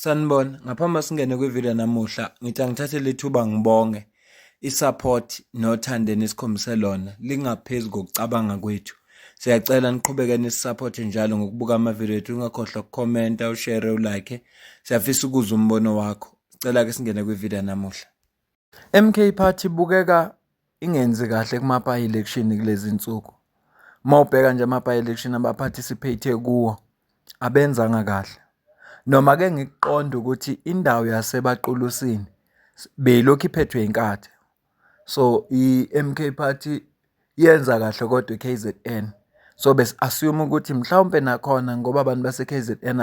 Sanibona, ngaphambi singene kwivideo namuhla, ngithi angithathe lethuba ngibonge isupport nothando enikhombise lona lingaphezulu kokucabanga kwethu. Siyacela niqhubeke nisisupport njalo ngokubuka amavideo ethu, ungakhohlwa ukucomment, ushare, ulike. Siyafisa ukuzwa umbono wakho. Sicela ke singene kwivideo namuhla. MK Party bukeka ingenzi kahle kuma election kulezi insuku. Mawubheka nje ama election abaparticipate kuwo abenzanga kahle. Noma ke ngikuqonda ukuthi indawo yaseBaqulusini beyilokhu iphethwe inkathe. So i-MK Party yenza kahle kodwa i-KZN. So bese assume ukuthi mhlawumbe nakhona ngoba abantu base-KZN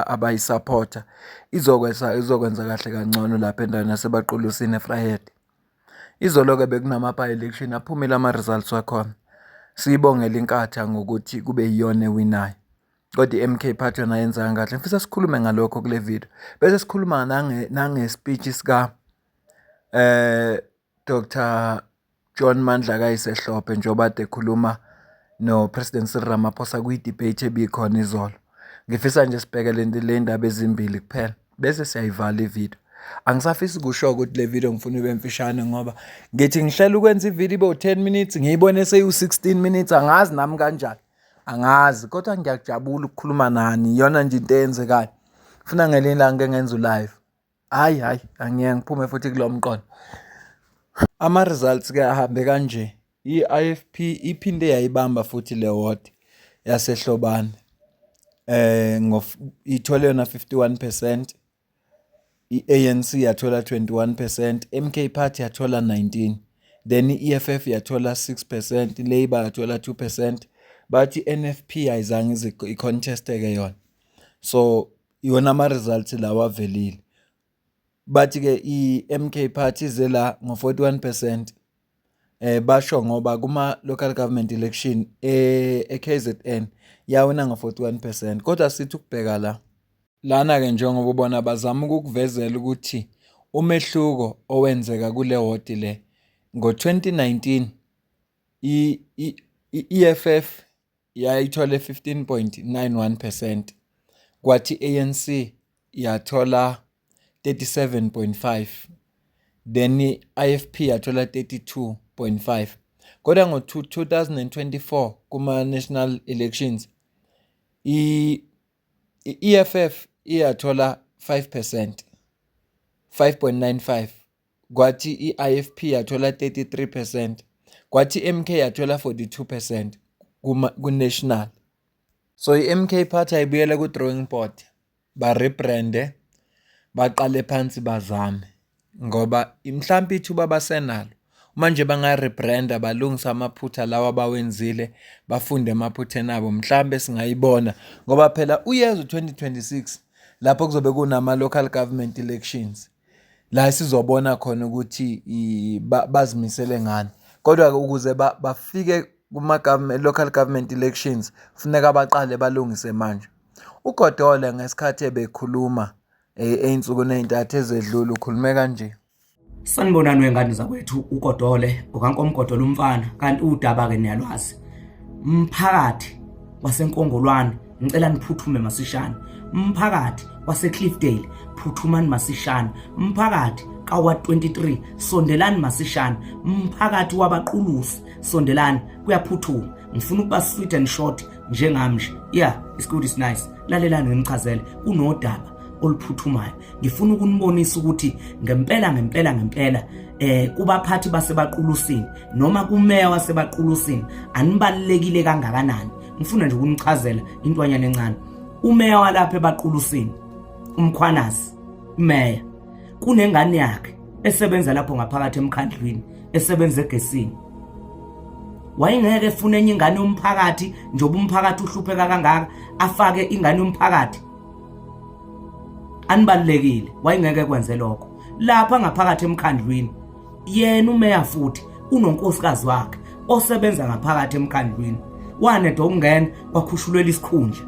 abayisupporta izokwenza kahle kangcono lapha endaweni yaseBaqulusini eVryheid. Izolo-ke bekunama-election aphumile ama-results wakhona. Siyibongela inkatha ngokuthi kube yiyona ewinayo. Kodwa i-MK Party yona yenza kahle. Mfisa sikhulume ngalokho kule video. Bese sikhuluma nange-speech sika Dr. John Mandla kaYise-Hlophe njengoba ade ekhuluma no President Ramaphosa kwi-debate ebikhona izolo. Ngifisa nje sibheke le ndaba ezimbili kuphela bese siyayivala ivideo. Angisafisi ukusho ukuthi le video ngifuna ibe mfishane ngoba ngithi ngihlela ukwenza ivideo ibe u10 minutes ngiyibone seyu16 minutes angazi nami kanjani. Angazi kodwa ngiyajabula ukukhuluma nani yona nje into eyenzekayo. Ufuna ngelinye ilanga ngenza live. Hayi angiyeke ngiphume futhi kulo mqondo. Ama results ke ahambe kanje. I-IFP iphinde yayibamba futhi le ward yaseHlobane. Ithole yona 51%. I-ANC yathola 21%, MK Party yathola 19%. Then i-EFF yathola 6%, iLabour yathola 2%. Bathi NFP ayizange i-conteste-ke yona. So iwona ama-results lawa avelile. Bathi-ke i-MK Party zela ngo-41%. Basho ngoba kuma-local government election e-KZN yawina ngo-41%. Kodwa sithi ukubheka la. Lana-ke njengoba ubona bazama ukukuvezela ukuthi umehluko owenzeka kule ward le. Ngo-2019 i-EFF yayithole 15.91%. Kwathi ANC yathola 37.5. Then i-IFP yathola 32.5. Kodwa ngo-2024 kuma-national elections i-EFF iyathola 5%, 5.95. Kwathi i-IFP yathola 33%. Kwathi MK yathola 42% ku-national. So i-MK Party ayibuyele ku-drawing board. Ba-rebrande, baqale phansi bazame. Ngoba mhlampe ithuba basenalo. Manje banga-rebranda balungisa amaphutha lawa abawenzile, bafunde emaphutheni abo. Mhlambe singayibona ngoba phela uyeza u2026 lapho kuzobe kunama-local government elections. La sizobona khona ukuthi bazimisele ngani. Kodwa ukuze bafike local government elections kufuneka baqale balungise manje. uGodole ngesikhathi ebekhuluma ey'nsukwini ey'ntathu ezedlule ukhulume kanje. Sanibonani wengane zakwethu uGodole ukankomgodole umfana kanti udaba ke niyalwazi. Mphakathi wasenkongolwane ngicela niphuthume masishane. Mphakathi waseCliffdale phuthumani masishane. Mphakathi kaWard 23 sondelani masishane. Mphakathi wabaqulusi sondelani kuyaphuthuma. Ngifuna ukuba sweet and short njengami nje. Yeah, it's good, it's nice. Lalelani ngimchazele kunodaba oluphuthumayo. Ngifuna ukunibonisa ukuthi ngempela kubaphathi baseBaqulusini noma kumeya waseBaqulusini anibalekile kangakanani. Ngifuna nje ukunichazela intwanyana encane. Umeya walapha eBaqulusini umkhwanazi meya kunengane yakhe esebenza lapho ngaphakathi emkhandlwini esebenza egesini. Wayengeke efune enye ingane yomphakathi njoba umphakathi uhlupheka kangaka afake ingane yomphakathi. Anibalekile wayengeke kwenze lokho lapha ngaphakathi emkhandlwini. Yena umeya futhi unonkosikazi wakhe osebenza ngaphakathi emkhandlwini. Wanedwa ukungena wakhushulwela isikhundla.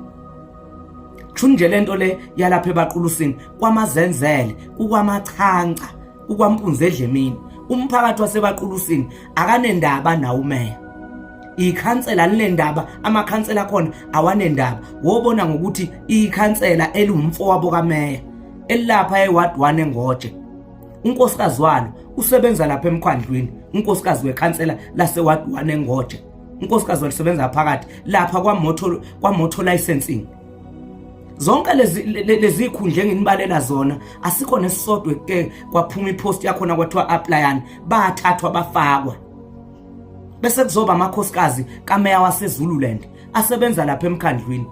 Nje lento le yalapha eBaqulusini kwamazenzele kukwamachanca kukwampunze edlemini. Umphakathi waseBaqulusini akanendaba nawo umeya. Ikhansela linendaba, amakhansela khona awanendaba. Wobona ngokuthi ikhansela elumfowabo kameya elapha eWard 1 eNgoje. Unkosikazi walo usebenza lapha emkhandlwini, unkosikazi wekhansela laseWard 1 eNgoje. Unkosikazi walisebenza phakathi lapha kwamotor licensing. Zonke lezi ikhundla enginibalela zona asikho nesisodwe ke kwaphuma ipost yakho na kwathiwa applyani bathathwa bafakwa. Bese kuzoba amakhosikazi kameya waseZululand asebenza lapha emkhandlwini.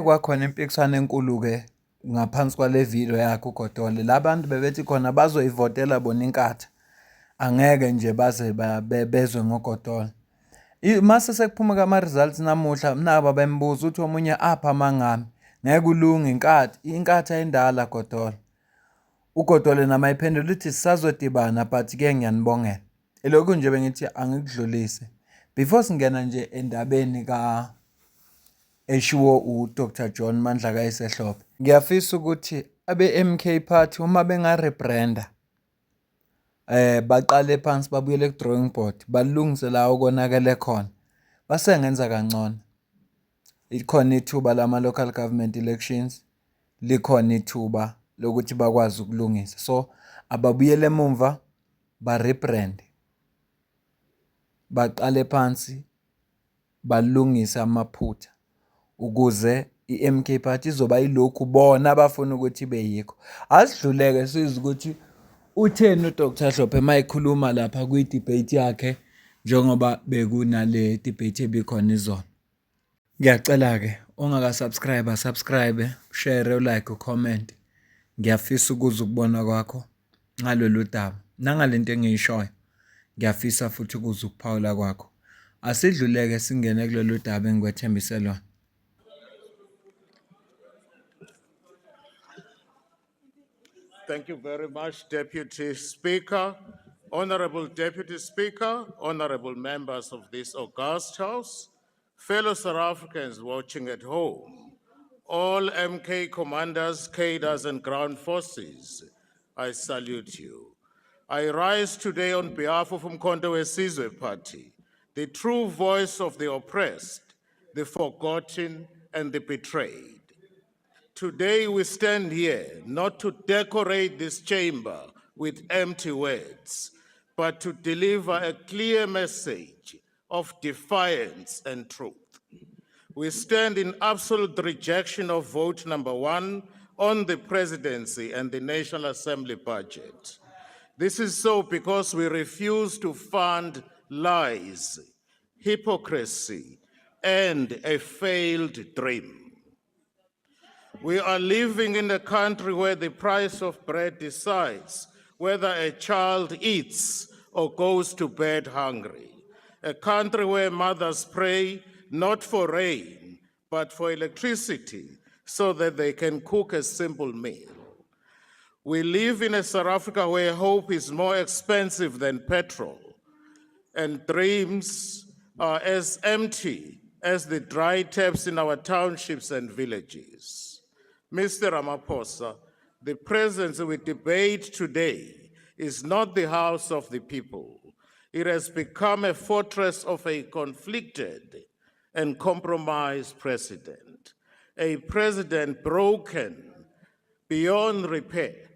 Kwakhona impikiswano enkulu ke ngaphansi kwale video yakhe uGodole. Labantu bebethi khona bazoyivotela bona inkatha. Angeke nje baze bezwe ngoGodole. Mase sekuphuma kama results namuhla naba bembuza uthi omunye apha mangami. Ngeke ulunge inkatha endala Godole. uGodole nama iphendula uthi sisazodibana but ke ngiyanibongela. Lokhu nje bengithi angikudlulise. Before singena nje endabeni eshiwo uDr John Mandla kaYise-Hlophe. Ngiyafisa ukuthi abe MK Party uma bengarebranda baqale phansi babuyele ku drawing board balungise la okonakele khona. Basengenza kangcono. Ikhona ithuba lama local government elections, likhona ithuba lokuthi bakwazi ukulungisa. So ababuyele emumva barebrand. Baqale phansi balungisa amaphutha ukuze iMK Party izoba yilokhu bona abafuna ukuthi beyikho. Asidluleke sizwe ukuthi utheni uDr Hlophe mayikhuluma lapha kwi-debate yakhe njengoba bekunale debate ebikhona izolo. Ngiyacela ke ongaka subscribe, share, like, comment. Ngiyafisa ukubona kwakho ngalolu daba nangalento engiyishoyo. Ngiyafisa futhi ukuphawula kwakho. Asidluleke singene kulolu daba engikwethembise lona. Thank you very much, Deputy Speaker. Honorable Deputy Speaker, honorable members of this august House, fellow South Africans watching at home, all MK commanders, cadres, and ground forces, I salute you. I rise today on behalf of Umkhonto weSizwe Party, the true voice of the oppressed, the forgotten, and the betrayed. Today we stand here not to decorate this chamber with empty words, but to deliver a clear message of defiance and truth. We stand in absolute rejection of vote number 1 on the presidency and the National Assembly budget. This is so because we refuse to fund lies, hypocrisy, and a failed dream. We are living in a country where the price of bread decides whether a child eats or goes to bed hungry. A country where mothers pray not for rain, but for electricity so that they can cook a simple meal. We live in a South Africa where hope is more expensive than petrol, and dreams are as empty as the dry taps in our townships and villages. Mr. Ramaphosa, the presidency we debate today is not the house of the people. It has become a fortress of a conflicted and compromised president, a president broken beyond repair,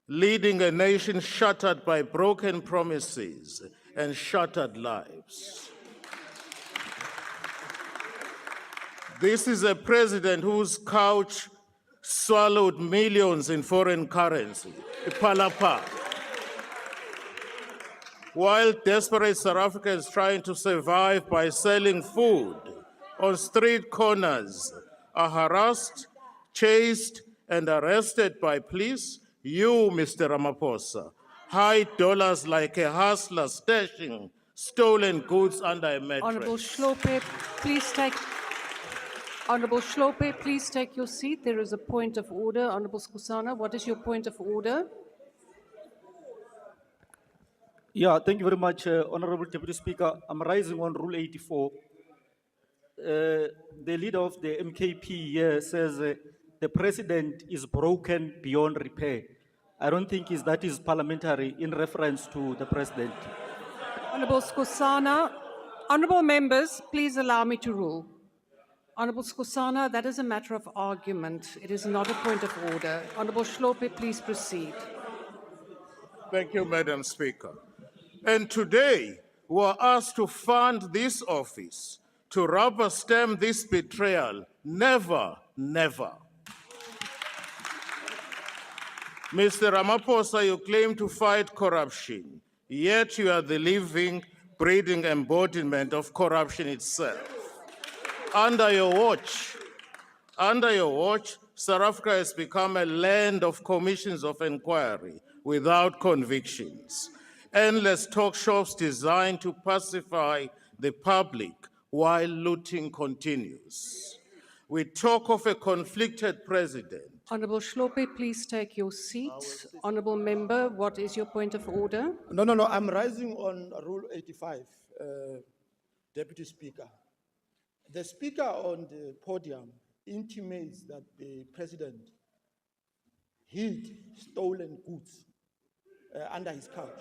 leading a nation shattered by broken promises and shattered lives. This is a president whose couch swallowed millions in foreign currency, palapa. While desperate South Africans trying to survive by selling food on street corners are harassed, chased, and arrested by police, you, Mr. Ramaphosa, hide dollars like a hustler stashing stolen goods under a mattress. Honorable Hlophe, please take your seat. There is a point of order. Honorable Skhosana, what is your point of order? Yeah, thank you very much, Honorable Deputy Speaker. I'm rising on Rule 84. The leader of the MKP here says the president is broken beyond repair. I don't think that is parliamentary in reference to the president. Honorable Skhosana, honorable members, please allow me to rule. Honourable Skosana, that is a matter of argument. It is not a point of order. Honourable Hlophe, please proceed. Thank you, Madam Speaker. And today, we are asked to fund this office to rubber stamp this betrayal. Never, never. Mr. Ramaphosa, you claim to fight corruption, yet you are the living, breathing embodiment of corruption itself. Under your watch, South Africa has become a land of commissions of inquiry without convictions. Endless talk shops designed to pacify the public while looting continues. We talk of a conflicted president. Honourable Hlophe, please take your seat. Honourable Member, what is your point of order? No, I'm rising on Rule 85, Deputy Speaker. The Speaker on the podium intimates that the President hid stolen goods under his couch.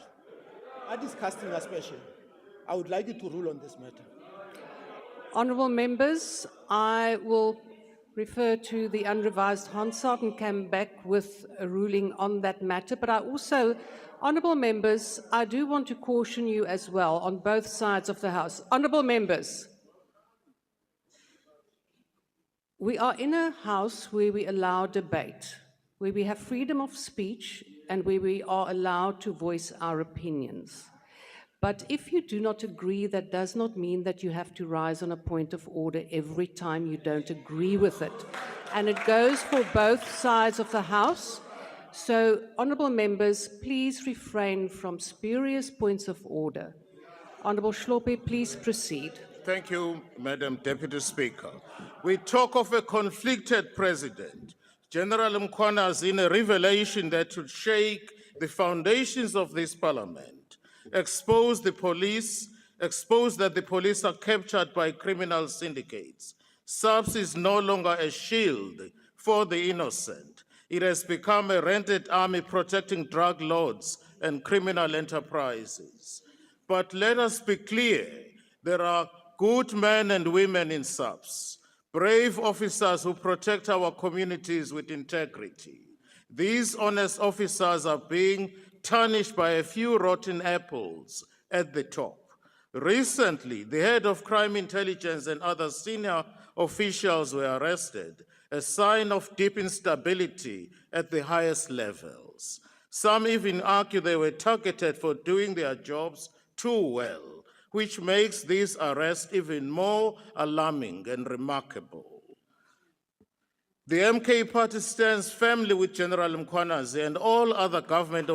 That is casting aspersion. I would like you to rule on this matter. Honourable Members, I will refer to the unrevised Hansard and come back with a ruling on that matter. But I also, Honourable Members, I do want to caution you as well on both sides of the House. Honourable Members, we are in a House where we allow debate, where we have freedom of speech and where we are allowed to voice our opinions. But if you do not agree, that does not mean that you have to rise on a point of order every time you don't agree with it. And it goes for both sides of the House. So, honourable members, please refrain from spurious points of order. Honourable Hlophe, please proceed. Thank you, Madam Deputy Speaker. We talk of a conflicted president. General Mkhwana is in a revelation that should shake the foundations of this parliament. Expose that the police are captured by criminal syndicates. SAPS is no longer a shield for the innocent. It has become a rented army protecting drug lords and criminal enterprises. But let us be clear, there are good men and women in SAPS, brave officers who protect our communities with integrity. These honest officers are being tarnished by a few rotten apples at the top. Recently, the head of crime intelligence and other senior officials were arrested, a sign of deep instability at the highest levels. Some even argue they were targeted for doing their jobs too well, which makes this arrest even more alarming and remarkable. The MK party stands firmly with General Mkhwana and all other government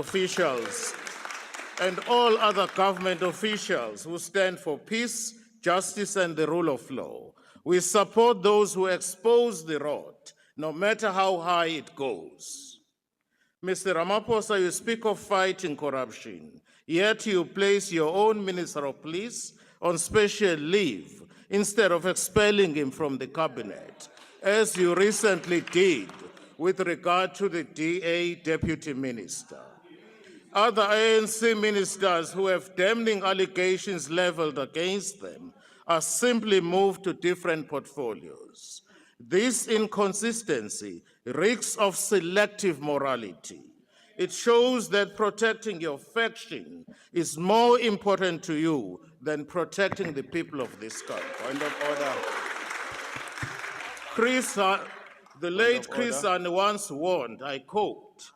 officials who stand for peace, justice, and the rule of law. We support those who expose the rot, no matter how high it goes. Mr. Ramaphosa, you speak of fighting corruption, yet you place your own Minister of Police on special leave instead of expelling him from the cabinet, as you recently did with regard to the DA Deputy Minister. Other ANC ministers who have damning allegations leveled against them are simply moved to different portfolios. This inconsistency reeks of selective morality. It shows that protecting your faction is more important to you than protecting the people of this country. Point of order. The late Chris once warned, I quote,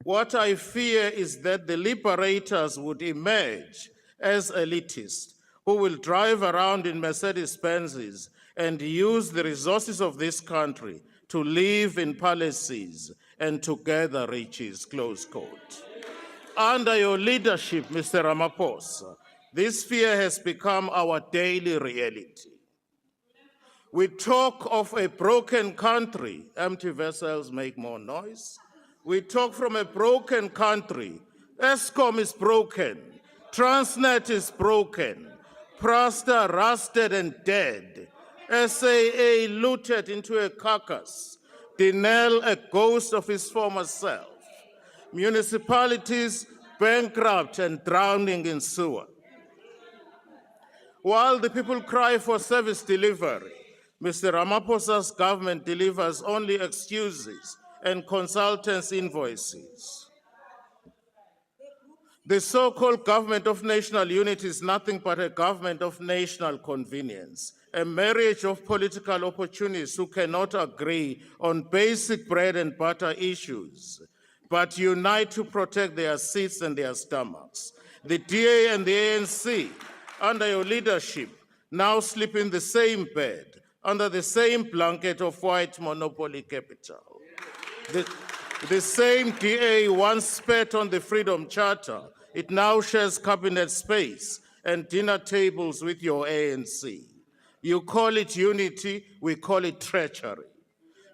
"What I fear is that the liberators would emerge as elitists who will drive around in Mercedes-Benzes and use the resources of this country to live in palaces and to gather riches," close quote. Under your leadership, Mr. Ramaphosa, this fear has become our daily reality. We talk of a broken country. Empty vessels make more noise. We talk from a broken country. ESCOM is broken. Transnet is broken. Prasta rusted and dead. SAA looted into a carcass. Denel a ghost of his former self. Municipalities bankrupt and drowning in sewer. While the people cry for service delivery, Mr. Ramaphosa's government delivers only excuses and consultants' invoices. The so-called government of national unity is nothing but a government of national convenience, a marriage of political opportunists who cannot agree on basic bread and butter issues, but unite to protect their seats and their stomachs. The DA and the ANC, under your leadership, now sleep in the same bed, under the same blanket of white monopoly capital. The same DA once spat on the Freedom Charter. It now shares cabinet space and dinner tables with your ANC. You call it unity, we call it treachery.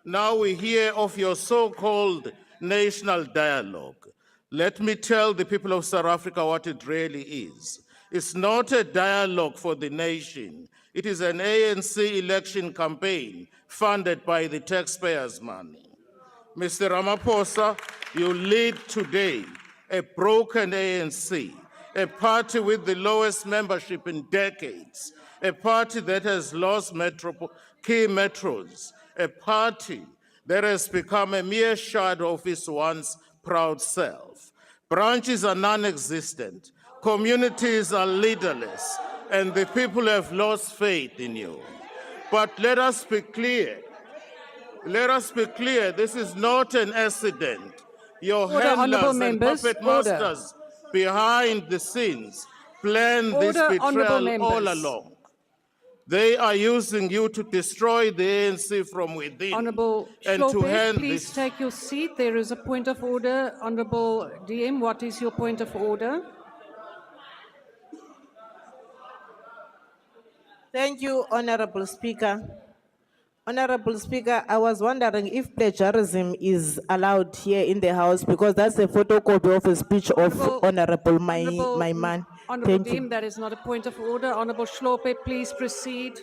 Now we hear of your so-called national dialogue. Let me tell the people of South Africa what it really is. It's not a dialogue for the nation. It is an ANC election campaign funded by the taxpayers' money. Mr. Ramaphosa, you lead today a broken ANC, a party with the lowest membership in decades, a party that has lost key metros, a party that has become a mere shadow of its once proud self. Branches are non-existent, communities are leaderless, and the people have lost faith in you. But let us be clear. Let us be clear, this is not an accident. Your Order, handlers honourable and members, puppet order. masters behind the scenes planned this Order, honourable betrayal all members. along. They are using you to destroy the ANC from within Honourable and to Hlophe, hand please this. take your seat. There is a point of order. Honourable DM, what is your point of order? Thank you, Honorable Speaker. Honorable Speaker, I was wondering if plagiarism is allowed here in the House because that's a photocopy of a speech of Honorable Maiman. Honourable Thank you. DM, that is not a point of order. Honourable Hlophe, please proceed.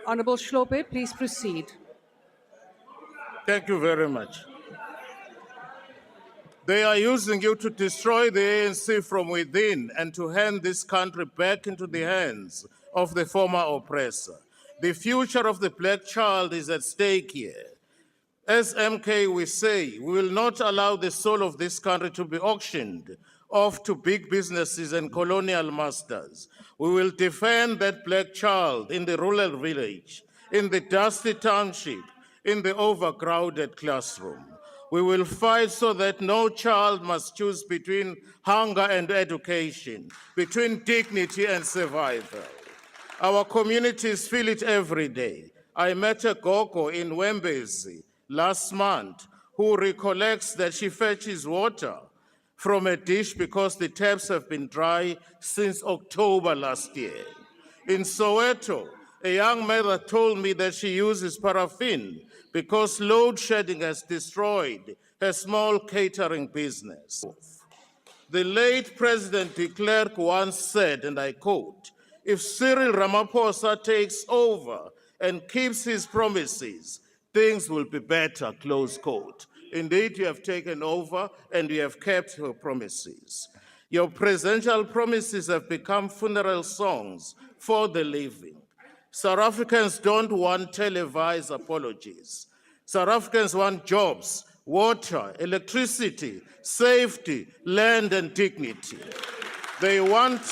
Honourable Hlophe, please proceed. Thank you very much. They are using you to destroy the ANC from within and to hand this country back into the hands of the former oppressor. The future of the black child is at stake here. As MK, we say, we will not allow the soul of this country to be auctioned off to big businesses and colonial masters. We will defend that black child in the rural village, in the dusty township, in the overcrowded classroom. We will fight so that no child must choose between hunger and education, between dignity and survival. Our communities feel it every day. I met a gogo in Wembezi last month who recollects that she fetches water from a dish because the taps have been dry since October last year. In Soweto, a young mother told me that she uses paraffin because load shedding has destroyed her small catering business. The late President de Klerk once said, and I quote, "If Cyril Ramaphosa takes over and keeps his promises, things will be better," close quote. Indeed, you have taken over and you have kept your promises. Your presidential promises have become funeral songs for the living. South Africans don't want televised apologies. South Africans want jobs, water, electricity, safety, land, and dignity. They want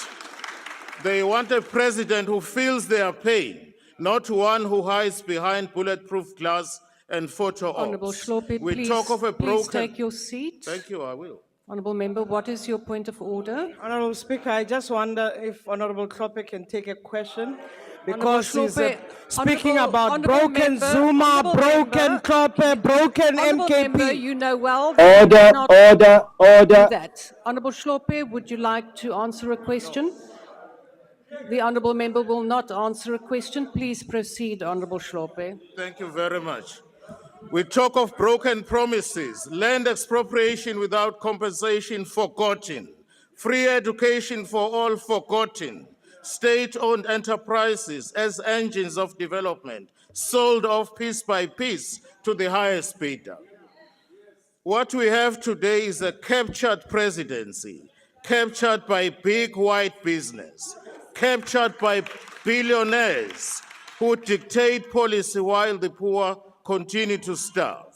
a president who feels their pain, not one who hides behind bulletproof glass and photo Honourable ops. Hlophe, We please, talk of a please broken... take your seat. Thank you, I will. Honourable member, what is your point of order? Honorable Speaker, I just wonder if Honorable Hlophe can take a question because he's Hlophe, speaking honourable- about honourable broken member, Zuma, honourable broken member, Hlophe, broken Honourable member, MKP. you know well that you Order, cannot order, order. do that. Honourable Hlophe, would you like to answer a question? The honourable member will not answer a question. Please proceed, Honourable Hlophe. Thank you very much. We talk of broken promises, land expropriation without compensation forgotten, free education for all forgotten, state-owned enterprises as engines of development, sold off piece by piece to the highest bidder. What we have today is a captured presidency, captured by big white business, captured by billionaires who dictate policy while the poor continue to starve.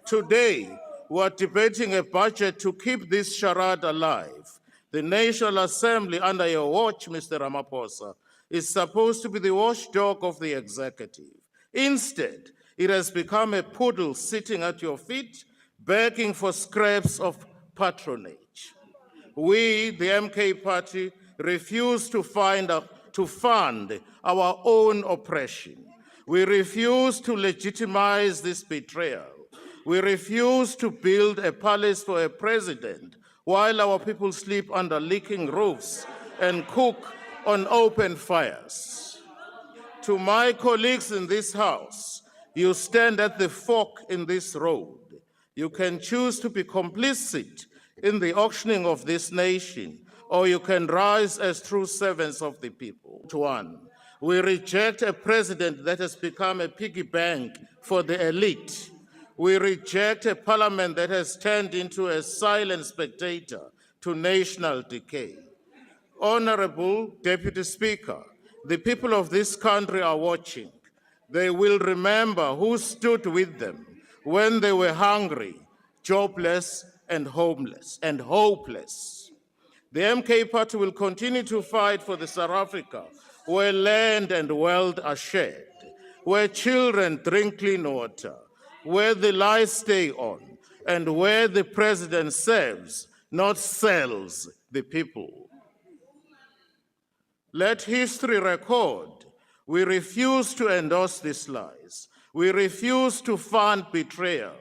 Today, we are debating a budget to keep this charade alive. The National Assembly, under your watch, Mr. Ramaphosa, is supposed to be the watchdog of the executive. Instead, it has become a poodle sitting at your feet, begging for scraps of patronage. We, the MK Party, refuse to fund our own oppression. We refuse to legitimize this betrayal. We refuse to build a palace for a president while our people sleep under leaking roofs and cook on open fires. To my colleagues in this House, you stand at the fork in this road. You can choose to be complicit in the auctioning of this nation, or you can rise as true servants of the people. One, we reject a president that has become a piggy bank for the elite. We reject a parliament that has turned into a silent spectator to national decay. Honorable Deputy Speaker, the people of this country are watching. They will remember who stood with them when they were hungry, jobless, and homeless and hopeless. The MK Party will continue to fight for the South Africa where land and wealth are shared, where children drink clean water, where the lights stay on, and where the president serves, not sells, the people. Let history record, we refuse to endorse these lies. We refuse to fund betrayal.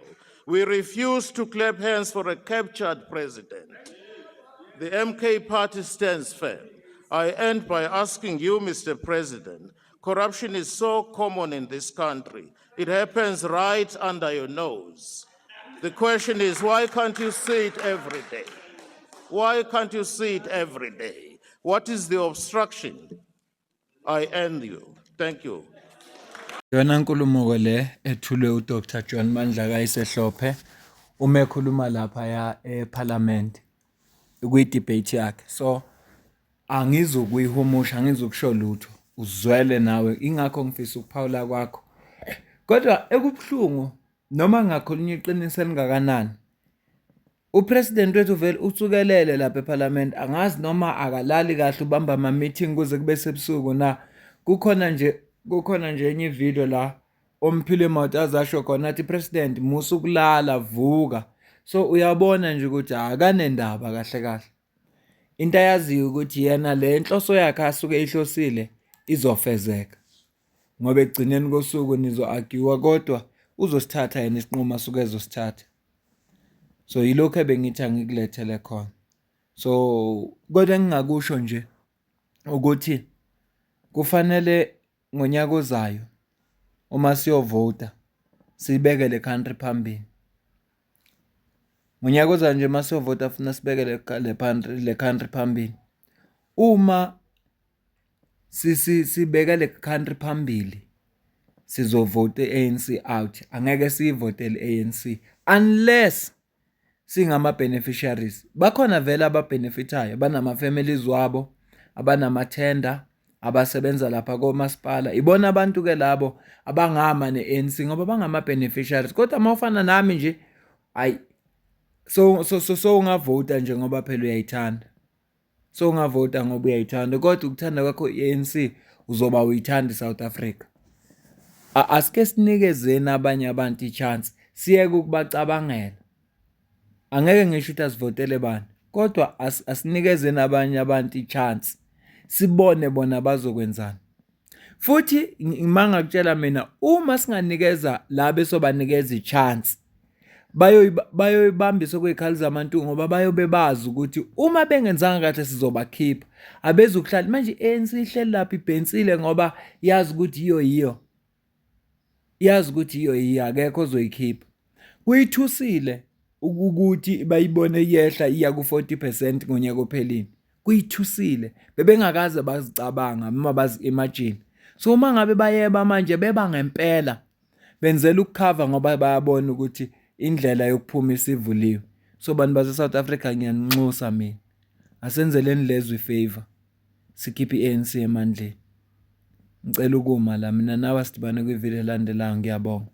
We refuse to clap hands for a captured president. The MK Party stands firm. I end by asking you, Mr. President, corruption is so common in this country. It happens right under your nose. The question is, why can't you see it every day? Why can't you see it every day? What is the obstruction? I end you. Thank you. Yona nkulumo le ethulwe uDr John Mandla kayisehlophe uma ekhuluma lapha ya eParliament kwi-debate yakhe. So angizukuyihumusha, angizukusho lutho. Uzwele nawe, ingakho ngifisa ukuphawula kwakho. Kodwa ekubuhlungu noma ngakhulunywa iqiniso elingakanani, upresident wethu vele utsukelele lapha eParliament, angazi noma akalali kahle ubamba ama meeting kuze kube sebusuku na. Kukhona nje enye video la omphile emoto azasho khona athi president musu kulala vuka. So uyabona nje ukuthi akanendaba kahle kahle. Into ayaziyo ukuthi yena le nhloso yakhe asuke ihlosile izofezeka. Ngoba egcineni kosuku nizo-argue kodwa uzosithatha yena isinqumo asuke ezosithatha. So yilokho ebengithi angikulethele khona. So kodwa engingakusho nje ukuthi kufanele ngonyaka ozayo uma siyovota sibeke le country phambili. Ngonyaka ozayo nje uma siyovota funa sibeke le country phambili. Uma sibeka le country phambili sizovota ANC out, angeke siyivotele ANC unless singama beneficiaries. Bakhona vele ababenefitayo, banama families wabo, abanamathenda, abasebenza lapha komasipala. Ibona abantu ke labo abangama neANC ngoba bangama beneficiaries. Kodwa mawufana nami nje ayi so ungavota nje ngoba phela uyayithanda. So ungavota ngoba uyayithanda, kodwa ukuthanda kwakho iANC uzoba uyithanda iSouth Africa. Asike sinikezeni abanye abantu ichance, siyeke ukubacabangela. Angeke ngisho ukuthi asivotele bani, kodwa asinikezeni abanye abantu ichance. Sibone bona bazokwenzani. Futhi ngimanga kutshela mina uma singanikeza labo esobanikeza ichance bayoyibambisa kwezikhali zamantu ngoba bayobe bazi ukuthi uma bengenzanga kahle sizobakhipha. Abezukuhlala manje ANC ihleli lapha ibhensile ngoba yazi ukuthi iyo. Yazi ukuthi iyo akekho ozoyikhipha. Kuyithusile ukuthi bayibone yehla iya ku-40% ngonyaka ophelini. Kuyithusile. Bebengakaze bazicabanga noma bazi-imagine. So uma ngabe bayeba manje beba ngempela benzela ukukhava ngoba bayabona ukuthi indlela yokuphuma isivuliwe. So bantu base South Africa ngiyaninxusa mina. Asenzeleni lezwe ifavor. Sikhiphe iANC emandleni. Ngicela ukuma la mina nawe sidibane kwivideo elandelayo ngiyabonga.